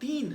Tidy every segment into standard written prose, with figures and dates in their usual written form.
3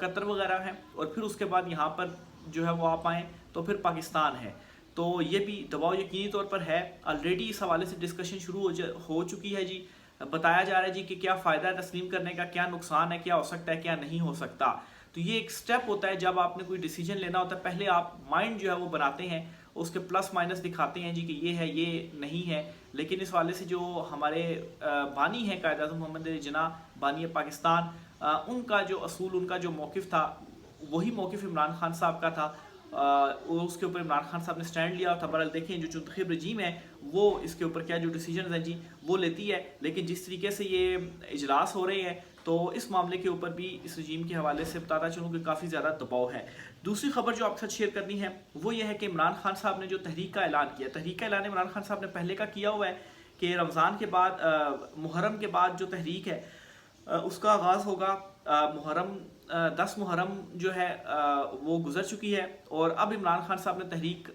قطر وغیرہ ہیں، اور پھر اس کے بعد یہاں پر جو ہے وہ آپ آئیں تو پھر پاکستان ہے. تو یہ بھی دباؤ یقینی طور پر ہے. آلریڈی اس حوالے سے ڈسکشن شروع ہو چکی ہے جی. بتایا جا رہا ہے جی کہ کیا فائدہ ہے تسلیم کرنے کا، کیا نقصان ہے، کیا ہو سکتا ہے، کیا نہیں ہو سکتا. تو یہ ایک سٹیپ ہوتا ہے جب آپ نے کوئی ڈیسیجن لینا ہوتا ہے، پہلے آپ مائنڈ جو ہے وہ بناتے ہیں، اس کے پلس مائنس دکھاتے ہیں جی کہ یہ ہے یہ نہیں ہے. لیکن اس حوالے سے جو ہمارے بانی ہیں قائد اعظم محمد علی جناح بانی پاکستان، ان کا جو اصول، ان کا جو موقف تھا وہی موقف عمران خان صاحب کا تھا. اس کے اوپر عمران خان صاحب نے سٹینڈ لیا تھا. برحال دیکھیں جو منتخب رجیم ہے وہ اس کے اوپر کیا جو ڈیسیجنز ہیں جی وہ لیتی ہے. لیکن جس طریقے سے یہ اجلاس ہو رہے ہیں تو اس معاملے کے اوپر بھی اس رجیم کے حوالے سے بتاتا چلوں کہ کافی زیادہ دباؤ ہے. دوسری خبر جو آپ کے ساتھ شیئر کرنی ہے وہ یہ ہے کہ عمران خان صاحب نے جو تحریک کا اعلان کیا، تحریک کا اعلان عمران خان صاحب نے پہلے کا کیا ہوا ہے کہ رمضان کے بعد، محرم کے بعد جو تحریک ہے اس کا آغاز ہوگا. محرم 10 محرم جو ہے وہ گزر چکی ہے، اور اب عمران خان صاحب نے تحریک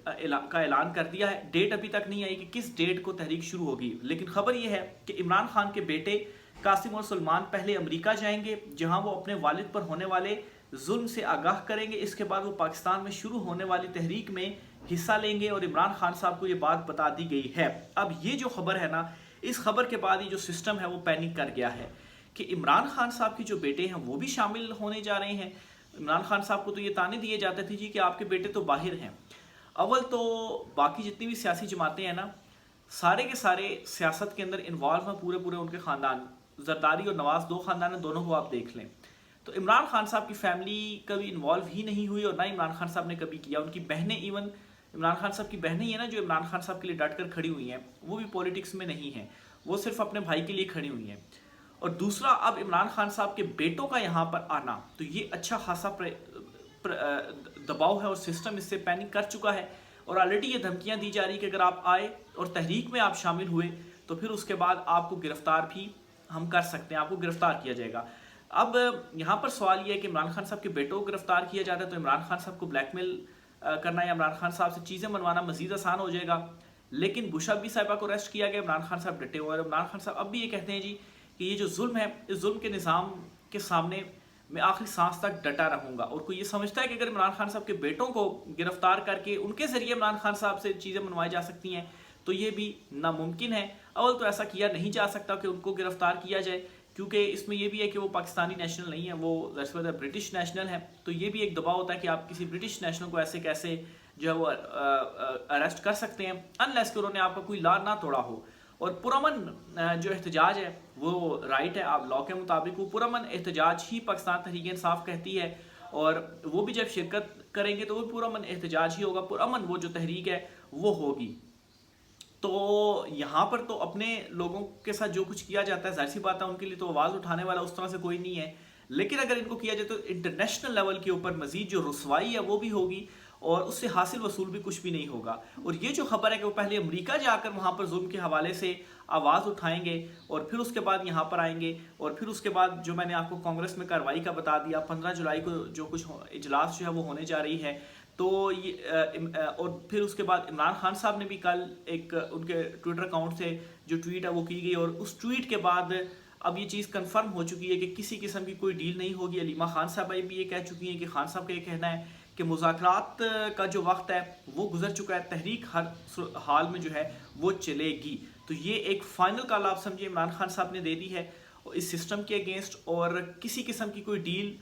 کا اعلان کر دیا ہے. ڈیٹ ابھی تک نہیں آئی کہ کس ڈیٹ کو تحریک شروع ہوگی، لیکن خبر یہ ہے کہ عمران خان کے بیٹے قاسم اور سلمان پہلے امریکہ جائیں گے جہاں وہ اپنے والد پر ہونے والے ظلم سے آگاہ کریں گے. اس کے بعد وہ پاکستان میں شروع ہونے والی تحریک میں حصہ لیں گے، اور عمران خان صاحب کو یہ بات بتا دی گئی ہے. اب یہ جو خبر ہے نا، اس خبر کے بعد یہ جو سسٹم ہے وہ پینک کر گیا ہے کہ عمران خان صاحب کے جو بیٹے ہیں وہ بھی شامل ہونے جا رہے ہیں. عمران خان صاحب کو تو یہ تانے دیے جاتے تھے جی کہ آپ کے بیٹے تو باہر ہیں. اول تو باقی جتنی بھی سیاسی جماعتیں ہیں نا، سارے کے سارے سیاست کے اندر انوالو ہیں، پورے ان کے خاندان، زرداری اور نواز دو خاندان ہیں، دونوں کو آپ دیکھ لیں. تو عمران خان صاحب کی فیملی کبھی انوالو ہی نہیں ہوئی، اور نہ عمران خان صاحب نے کبھی کیا. ان کی بہنیں، ایون عمران خان صاحب کی بہنیں ہیں نا جو عمران خان صاحب کے لیے ڈٹ کر کھڑی ہوئی ہیں، وہ بھی پولیٹکس میں نہیں ہیں، وہ صرف اپنے بھائی کے لیے کھڑی ہوئی ہیں. اور دوسرا، اب عمران خان صاحب کے بیٹوں کا یہاں پر آنا تو یہ اچھا خاصا دباؤ ہے، اور سسٹم اس سے پینک کر چکا ہے. اور آلریڈی یہ دھمکیاں دی جا رہی کہ اگر آپ آئے اور تحریک میں آپ شامل ہوئے تو پھر اس کے بعد آپ کو گرفتار بھی ہم کر سکتے ہیں، آپ کو گرفتار کیا جائے گا. اب یہاں پر سوال یہ ہے کہ عمران خان صاحب کے بیٹوں کو گرفتار کیا جاتا ہے تو عمران خان صاحب کو بلیک میل کرنا یا عمران خان صاحب سے چیزیں منوانا مزید آسان ہو جائے گا. لیکن بشابی صاحبہ کو اریسٹ کیا گیا، عمران خان صاحب ڈٹے ہوئے، اور عمران خان صاحب اب بھی یہ کہتے ہیں جی کہ یہ جو ظلم ہے، اس ظلم کے نظام کے سامنے میں آخری سانس تک ڈٹا رہوں گا. اور کوئی یہ سمجھتا ہے کہ اگر عمران خان صاحب کے بیٹوں کو گرفتار کر کے ان کے ذریعے عمران خان صاحب سے چیزیں منوائی جا سکتی ہیں تو یہ بھی ناممکن ہے. اول تو ایسا کیا نہیں جا سکتا کہ ان کو گرفتار کیا جائے، کیونکہ اس میں یہ بھی ہے کہ وہ پاکستانی نیشنل نہیں ہے، وہ برٹش نیشنل ہے. تو یہ بھی ایک دباؤ ہوتا ہے کہ آپ کسی برٹش نیشنل کو ایسے کیسے جو ہے وہ اریسٹ کر سکتے ہیں، انلیس کہ انہوں نے آپ کا کوئی لا نہ توڑا ہو. اور پرامن جو احتجاج ہے وہ رائٹ ہے، آپ لا کے مطابق وہ پرامن احتجاج ہی پاکستان تحریک انصاف کہتی ہے، اور وہ بھی جب شرکت کریں گے تو وہ پرامن احتجاج ہی ہوگا، پرامن وہ جو تحریک ہے وہ ہوگی. تو یہاں پر تو اپنے لوگوں کے ساتھ جو کچھ کیا جاتا ہے ظاہر سی بات ہے ان کے لیے تو آواز اٹھانے والا اس طرح سے کوئی نہیں ہے. لیکن اگر ان کو کیا جائے تو انٹرنیشنل لیول کے اوپر مزید جو رسوائی ہے وہ بھی ہوگی، اور اس سے حاصل وصول بھی کچھ بھی نہیں ہوگا. اور یہ جو خبر ہے کہ وہ پہلے امریکہ جا کر وہاں پر ظلم کے حوالے سے آواز اٹھائیں گے اور پھر اس کے بعد یہاں پر آئیں گے، اور پھر اس کے بعد جو میں نے آپ کو کانگریس میں کارروائی کا بتا دیا، 15 جولائی کو جو کچھ اجلاس جو ہے وہ ہونے جا رہی ہے. تو اور پھر اس کے بعد عمران خان صاحب نے بھی کل ایک ان کے ٹویٹر اکاؤنٹ سے جو ٹویٹ ہے وہ کی گئی، اور اس ٹویٹ کے بعد اب یہ چیز کنفرم ہو چکی ہے کہ کسی قسم کی کوئی ڈیل نہیں ہوگی. علیمہ خان صاحب بھی یہ کہہ چکی ہیں کہ خان صاحب کا یہ کہنا ہے کہ مذاکرات کا جو وقت ہے وہ گزر چکا ہے، تحریک ہر حال میں جو ہے وہ چلے گی. تو یہ ایک فائنل کال آپ سمجھے عمران خان صاحب نے دے دی ہے اس سسٹم کے اگینسٹ، اور کسی قسم کی کوئی ڈیل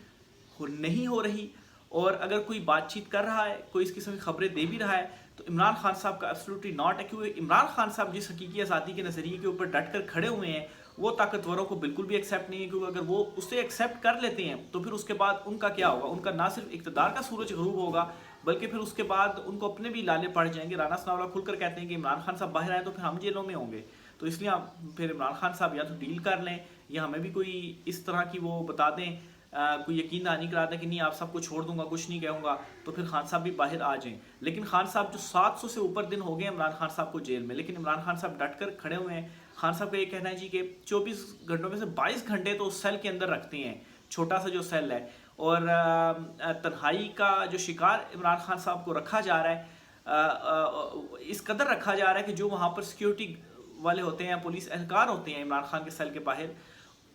نہیں ہو رہی. اور اگر کوئی بات چیت کر رہا ہے، کوئی اس قسم کی خبریں دے بھی رہا ہے تو عمران خان صاحب کا ایبسلیوٹلی ناٹ ہے، کیونکہ عمران خان صاحب جس حقیقی آزادی کے نظریے کے اوپر ڈٹ کر کھڑے ہوئے ہیں وہ طاقتوروں کو بالکل بھی ایکسیپٹ نہیں ہے. کیونکہ اگر وہ اسے ایکسیپٹ کر لیتے ہیں تو پھر اس کے بعد ان کا کیا ہوگا، ان کا نہ صرف اقتدار کا سورج غروب ہوگا بلکہ پھر اس کے بعد ان کو اپنے بھی لالے پڑ جائیں گے. رانا ثناءاللہ کھل کر کہتے ہیں کہ عمران خان صاحب باہر آئے تو پھر ہم جیلوں میں ہوں گے. تو اس لیے پھر عمران خان صاحب یا تو ڈیل کر لیں یا ہمیں بھی کوئی اس طرح کی وہ بتا دیں، کوئی یقین دہانی کرا دیں کہ نہیں آپ سب کو چھوڑ دوں گا، کچھ نہیں کہوں گا، تو پھر خان صاحب بھی باہر آ جائیں. لیکن خان صاحب جو 700 سے اوپر دن ہو گئے عمران خان صاحب کو جیل میں، لیکن عمران خان صاحب ڈٹ کر کھڑے ہوئے ہیں. خان صاحب کا یہ کہنا ہے جی کہ 24 گھنٹوں میں سے 22 گھنٹے تو اس سیل کے اندر رکھتے ہیں، چھوٹا سا جو سیل ہے، اور تنہائی کا جو شکار عمران خان صاحب کو رکھا جا رہا ہے، اس قدر رکھا جا رہا ہے کہ جو وہاں پر سیکیورٹی والے ہوتے ہیں، پولیس اہلکار ہوتے ہیں عمران خان کے سیل کے باہر،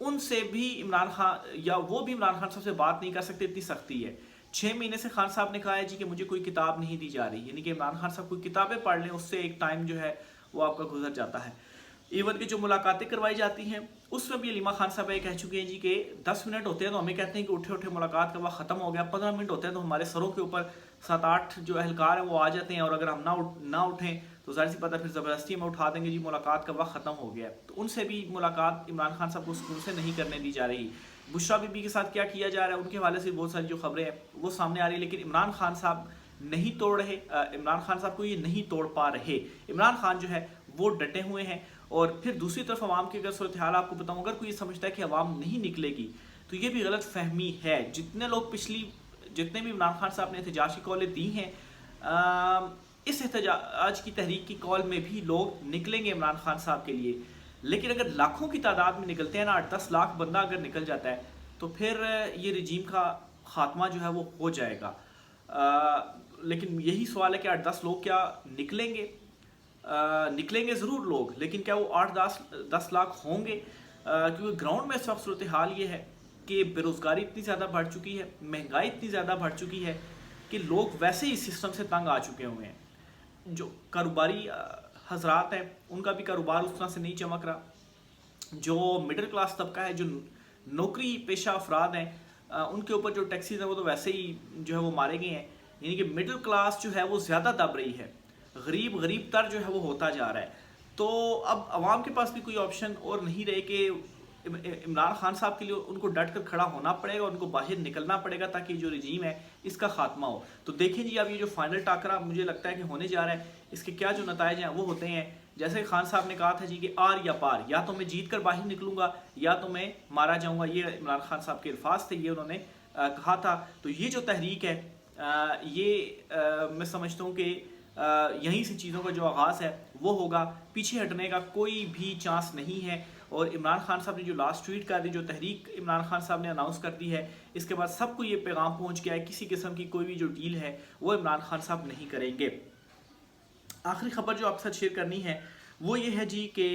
ان سے بھی عمران خان یا وہ بھی عمران خان صاحب سے بات نہیں کر سکتے، اتنی سختی ہے۔ 6 مہینے سے خان صاحب نے کہا ہے جی کہ مجھے کوئی کتاب نہیں دی جا رہی، یعنی کہ عمران خان صاحب کوئی کتابیں پڑھ لیں، اس سے ایک ٹائم جو ہے وہ آپ کا گزر جاتا ہے۔ ایون کہ جو ملاقاتیں کروائی جاتی ہیں اس میں بھی علیمہ خان صاحب یہ کہہ چکے ہیں جی کہ 10 منٹ ہوتے ہیں تو ہمیں کہتے ہیں کہ اٹھے اٹھے ملاقات کا وقت ختم ہو گیا، 15 منٹ ہوتے ہیں تو ہمارے سروں کے اوپر 7-8 جو اہلکار ہیں وہ آ جاتے ہیں، اور اگر ہم نہ اٹھیں تو ظاہر سی بات ہے پھر زبردستی ہمیں اٹھا دیں گے جی ملاقات کا وقت ختم ہو گیا ہے۔ تو ان سے بھی ملاقات عمران خان صاحب کو سکون سے نہیں کرنے دی جا رہی۔ بشریٰ بی بی کے ساتھ کیا کیا جا رہا ہے ان کے حوالے سے بہت ساری جو خبریں ہیں وہ سامنے آ رہی ہیں، لیکن عمران خان صاحب نہیں توڑ رہے، عمران خان صاحب کو یہ نہیں توڑ پا رہے۔ عمران خان جو ہے وہ ڈٹے ہوئے ہیں۔ اور پھر دوسری طرف عوام کی اگر صورتحال آپ کو بتاؤں، اگر کوئی یہ سمجھتا ہے کہ عوام نہیں نکلے گی تو یہ بھی غلط فہمی ہے۔ جتنے بھی عمران خان صاحب نے احتجاج کی کالیں دی ہیں، اس احتجاج کی تحریک کی کال میں بھی لوگ نکلیں گے عمران خان صاحب کے لیے، لیکن اگر لاکھوں کی تعداد میں نکلتے ہیں نا، 8-10 لاکھ بندہ اگر نکل جاتا ہے تو پھر یہ رجیم کا خاتمہ جو ہے وہ ہو جائے گا۔ لیکن یہی سوال ہے کہ 8-10 لوگ کیا نکلیں گے؟ نکلیں گے ضرور لوگ، لیکن کیا وہ 8-10 لاکھ ہوں گے؟ کیونکہ گراؤنڈ میں اس وقت صورتحال یہ ہے کہ بے روزگاری اتنی زیادہ بڑھ چکی ہے، مہنگائی اتنی زیادہ بڑھ چکی ہے کہ لوگ ویسے ہی سسٹم سے تنگ آ چکے ہوئے ہیں۔ جو کاروباری حضرات ہیں ان کا بھی کاروبار اس طرح سے نہیں چمک رہا، جو مڈل کلاس طبقہ ہے، جو نوکری پیشہ افراد ہیں، ان کے اوپر جو ٹیکسیز ہیں وہ تو ویسے ہی جو ہے وہ مارے گئے ہیں، یعنی کہ مڈل کلاس جو ہے وہ زیادہ دب رہی ہے، غریب تر جو ہے وہ ہوتا جا رہا ہے۔ تو اب عوام کے پاس بھی کوئی آپشن اور نہیں رہے کہ عمران خان صاحب کے لیے ان کو ڈٹ کر کھڑا ہونا پڑے گا، ان کو باہر نکلنا پڑے گا تاکہ جو رجیم ہے اس کا خاتمہ ہو۔ تو دیکھیں جی اب یہ جو فائنل ٹاکرا مجھے لگتا ہے کہ ہونے جا رہا ہے، اس کے کیا جو نتائج ہیں وہ ہوتے ہیں۔ جیسے خان صاحب نے کہا تھا جی کہ آر یا پار، یا تو میں جیت کر باہر نکلوں گا یا تو میں مارا جاؤں گا، یہ عمران خان صاحب کے الفاظ تھے، یہ انہوں نے کہا تھا۔ تو یہ جو تحریک ہے یہ میں سمجھتا ہوں کہ یہیں سے چیزوں کا جو آغاز ہے وہ ہوگا، پیچھے ہٹنے کا کوئی بھی چانس نہیں ہے۔ اور عمران خان صاحب نے جو لاسٹ ٹویٹ کر دی، جو تحریک عمران خان صاحب نے اناؤنس کر دی ہے، اس کے بعد سب کو یہ پیغام پہنچ گیا ہے، کسی قسم کی کوئی بھی جو ڈیل ہے وہ عمران خان صاحب نہیں کریں گے۔ آخری خبر جو آپ کے ساتھ شیئر کرنی ہے وہ یہ ہے جی کہ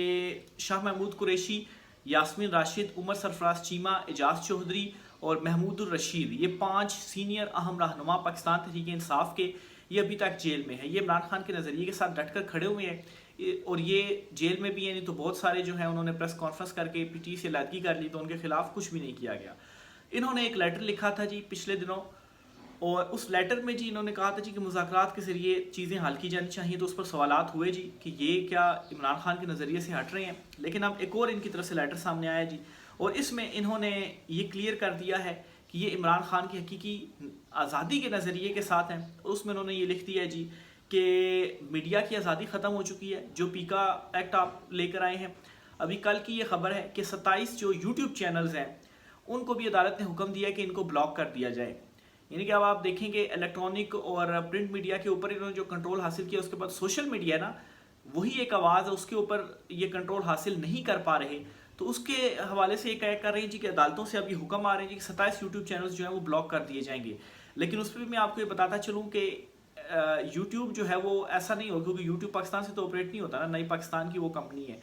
شاہ محمود قریشی، یاسمین راشد، عمر سرفراز چیمہ، اعجاز چودھری اور محمود الرشید، یہ 5 سینئر اہم رہنما پاکستان تحریک انصاف کے، یہ ابھی تک جیل میں ہے۔ یہ عمران خان کے نظریے کے ساتھ ڈٹ کر کھڑے ہوئے ہیں اور یہ جیل میں بھی ہیں، نہیں تو بہت سارے جو ہیں انہوں نے پریس کانفرنس کر کے پی ٹی سے علیحدگی کر لی تو ان کے خلاف کچھ بھی نہیں کیا گیا۔ انہوں نے ایک لیٹر لکھا تھا جی پچھلے دنوں، اور اس لیٹر میں جی انہوں نے کہا تھا جی کہ مذاکرات کے ذریعے چیزیں حل کی جانی چاہیے، تو اس پر سوالات ہوئے جی کہ یہ کیا عمران خان کے نظریے سے ہٹ رہے ہیں۔ لیکن اب ایک اور ان کی طرف سے لیٹر سامنے آیا جی، اور اس میں انہوں نے یہ کلیئر کر دیا ہے کہ یہ عمران خان کی حقیقی آزادی کے نظریے کے ساتھ ہیں۔ اس میں انہوں نے یہ لکھ دیا ہے جی کہ میڈیا کی آزادی ختم ہو چکی ہے، جو پیکا ایکٹ آپ لے کر آئے ہیں۔ ابھی کل کی یہ خبر ہے کہ 27 جو یوٹیوب چینلز ہیں ان کو بھی عدالت نے حکم دیا کہ ان کو بلاک کر دیا جائے، یعنی کہ اب آپ دیکھیں کہ الیکٹرانک اور پرنٹ میڈیا کے اوپر انہوں نے جو کنٹرول حاصل کیا، اس کے بعد سوشل میڈیا ہے نا، وہی ایک آواز ہے، اس کے اوپر یہ کنٹرول حاصل نہیں کر پا رہے۔ تو اس کے حوالے سے یہ کر رہے ہیں جی کہ عدالتوں سے اب یہ حکم آ رہے ہیں جی کہ 27 یوٹیوب چینلز جو ہیں وہ بلاک کر دیے جائیں گے۔ لیکن اس پہ بھی میں آپ کو یہ بتاتا چلوں کہ یوٹیوب جو ہے وہ ایسا نہیں ہوگا، کیونکہ یوٹیوب پاکستان سے تو آپریٹ نہیں ہوتا نا، نئی پاکستان کی وہ کمپنی ہے۔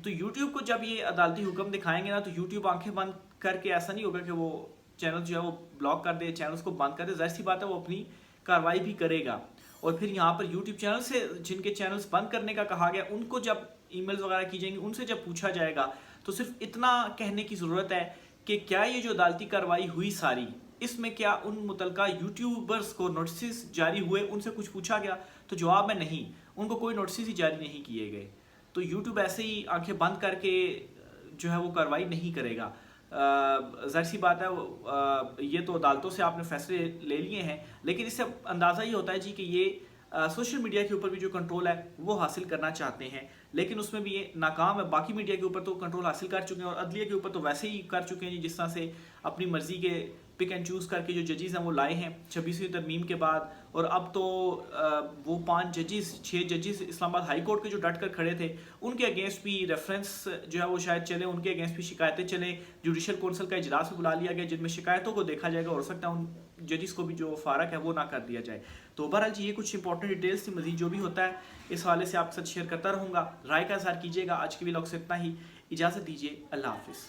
تو یوٹیوب کو جب یہ عدالتی حکم دکھائیں گے نا تو یوٹیوب آنکھیں بند کر کے ایسا نہیں ہوگا کہ وہ چینل جو ہے وہ بلاک کر دے، چینلز کو بند کر دے، ظاہر سی بات ہے وہ اپنی کارروائی بھی کرے گا۔ اور پھر یہاں پر یوٹیوب چینل سے جن کے چینلز بند کرنے کا کہا گیا ان کو جب ای میلز وغیرہ کی جائیں گی، ان سے جب پوچھا جائے گا تو صرف اتنا کہنے کی ضرورت ہے کہ کیا یہ جو عدالتی کارروائی ہوئی ساری، اس میں کیا ان متعلقہ یوٹیوبرز کو نوٹسز جاری ہوئے، ان سے کچھ پوچھا گیا؟ تو جواب میں نہیں، ان کو کوئی نوٹسز ہی جاری نہیں کیے گئے۔ تو یوٹیوب ایسے ہی آنکھیں بند کر کے جو ہے وہ کارروائی نہیں کرے گا۔ ظاہر سی بات ہے یہ تو عدالتوں سے آپ نے فیصلے لے لیے ہیں، لیکن اس سے اندازہ یہ ہوتا ہے جی کہ یہ سوشل میڈیا کے اوپر بھی جو کنٹرول ہے وہ حاصل کرنا چاہتے ہیں، لیکن اس میں بھی یہ ناکام ہے۔ باقی میڈیا کے اوپر تو کنٹرول حاصل کر چکے ہیں، اور عدلیہ کے اوپر تو ویسے ہی کر چکے ہیں جی، جس طرح سے اپنی مرضی کے پک اینڈ چوز کر کے جو ججز ہیں وہ لائے ہیں 26ویں ترمیم کے بعد۔ اور اب تو وہ 6 ججز اسلام آباد ہائی کورٹ کے جو ڈٹ کر کھڑے تھے ان کے اگینسٹ بھی ریفرنس جو ہے وہ شاید چلے، ان کے اگینسٹ بھی شکایتیں چلیں، جوڈیشل کونسل کا اجلاس بھی بلا لیا گیا جن میں شکایتوں کو دیکھا جائے گا، اور ہو سکتا ہے ان ججز کو بھی جو فارغ ہے وہ نہ کر دیا جائے۔ تو بہرحال جی یہ کچھ امپورٹنٹ ڈیٹیلز تھی، مزید جو بھی ہوتا ہے اس حوالے سے آپ کے ساتھ شیئر کرتا رہوں گا، رائے کا اظہار کیجیے گا۔ آج کی ولاگ سے اتنا ہی، اجازت دیجیے، اللہ حافظ۔